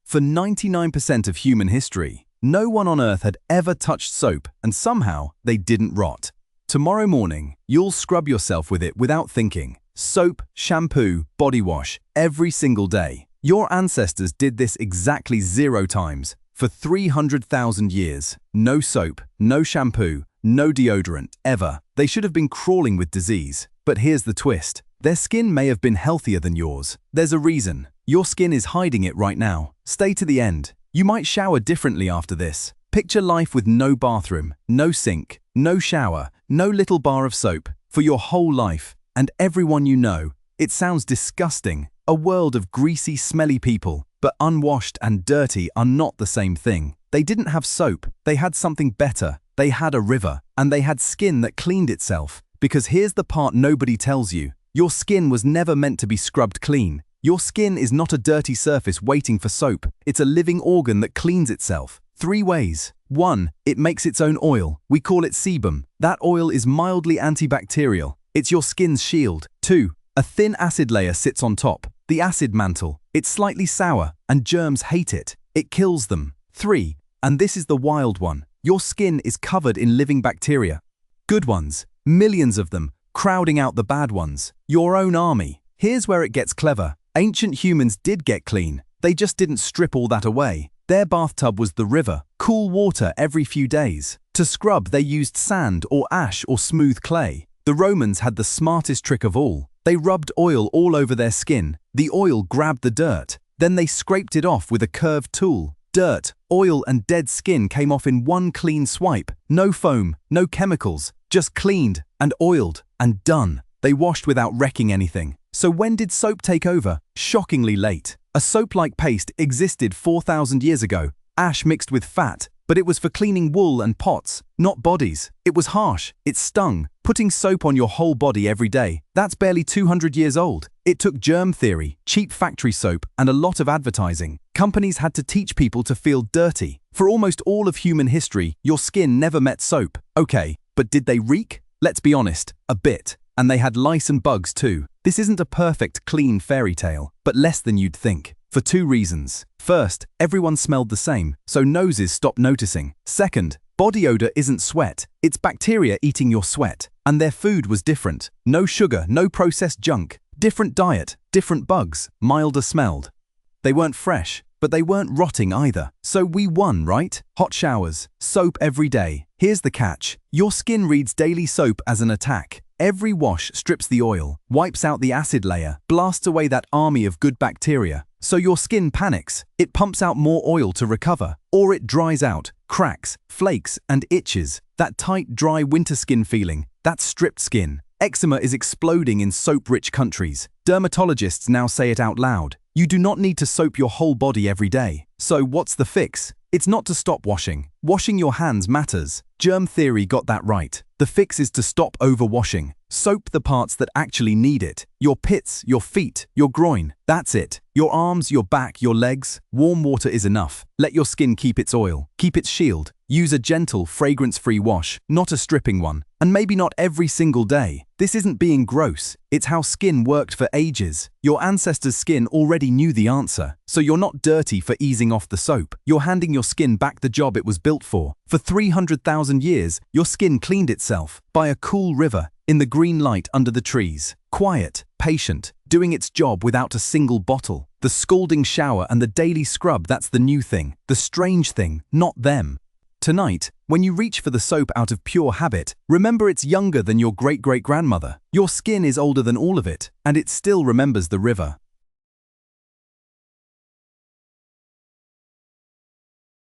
For 99% of human history, no one on Earth had ever touched soap, and somehow they didn't rot. Tomorrow morning, you'll scrub yourself with it without thinking. Soap, shampoo, body wash, every single day. Your ancestors did this exactly 0 times. For 300,000 years, no soap, no shampoo, no deodorant, ever. They should have been crawling with disease. But here's the twist. Their skin may have been healthier than yours. There's a reason. Your skin is hiding it right now. Stay to the end. You might shower differently after this. Picture life with no bathroom, no sink, no shower, no little bar of soap for your whole life. And everyone you know. It sounds disgusting. A world of greasy, smelly people. But unwashed and dirty are not the same thing. They didn't have soap. They had something better. They had a river. And they had skin that cleaned itself. Because here's the part nobody tells you. Your skin was never meant to be scrubbed clean. Your skin is not a dirty surface waiting for soap. It's a living organ that cleans itself. 3 ways. 1. It makes its own oil. We call it sebum. That oil is mildly antibacterial. It's your skin's shield. 2. A thin acid layer sits on top. The acid mantle. It's slightly sour, and germs hate it. It kills them. 3. And this is the wild one. Your skin is covered in living bacteria. Good ones. Millions of them, crowding out the bad ones. Your own army. Here's where it gets clever. Ancient humans did get clean. They just didn't strip all that away. Their bathtub was the river, cool water every few days. To scrub, they used sand or ash or smooth clay. The Romans had the smartest trick of all. They rubbed oil all over their skin. The oil grabbed the dirt. Then they scraped it off with a curved tool. Dirt, oil, and dead skin came off in one clean swipe. No foam, no chemicals, just cleaned and oiled and done. They washed without wrecking anything. So when did soap take over? Shockingly late. A soap-like paste existed 4,000 years ago. Ash mixed with fat, but it was for cleaning wool and pots, not bodies. It was harsh. It stung. Putting soap on your whole body every day, that's barely 200 years old. It took germ theory, cheap factory soap, and a lot of advertising. Companies had to teach people to feel dirty. For almost all of human history, your skin never met soap. Okay, but did they reek? Let's be honest, a bit. And they had lice and bugs too. This isn't a perfect, clean fairy tale, but less than you'd think. For 2 reasons. First, everyone smelled the same, so noses stopped noticing. Second, body odor isn't sweat, it's bacteria eating your sweat. And their food was different. No sugar, no processed junk. Different diet, different bugs, milder smelled. They weren't fresh, but they weren't rotting either. So we won, right? Hot showers, soap every day. Here's the catch. Your skin reads daily soap as an attack. Every wash strips the oil, wipes out the acid layer, blasts away that army of good bacteria. So your skin panics. It pumps out more oil to recover, or it dries out, cracks, flakes, and itches. That tight, dry winter skin feeling, that's stripped skin. Eczema is exploding in soap-rich countries. Dermatologists now say it out loud. You do not need to soap your whole body every day. So what's the fix? It's not to stop washing. Washing your hands matters. Germ theory got that right. The fix is to stop overwashing. Soap the parts that actually need it. Your pits, your feet, your groin. That's it. Your arms, your back, your legs. Warm water is enough. Let your skin keep its oil. Keep its shield. Use a gentle, fragrance-free wash, not a stripping one. And maybe not every single day. This isn't being gross. It's how skin worked for ages. Your ancestors' skin already knew the answer. So you're not dirty for easing off the soap. You're handing your skin back the job it was built for. For 300,000 years, your skin cleaned itself by a cool river, in the green light under the trees. Quiet, patient, doing its job without a single bottle. The scalding shower and the daily scrub, that's the new thing. The strange thing, not them. Tonight, when you reach for the soap out of pure habit, remember it's younger than your great-great-grandmother. Your skin is older than all of it, and it still remembers the river.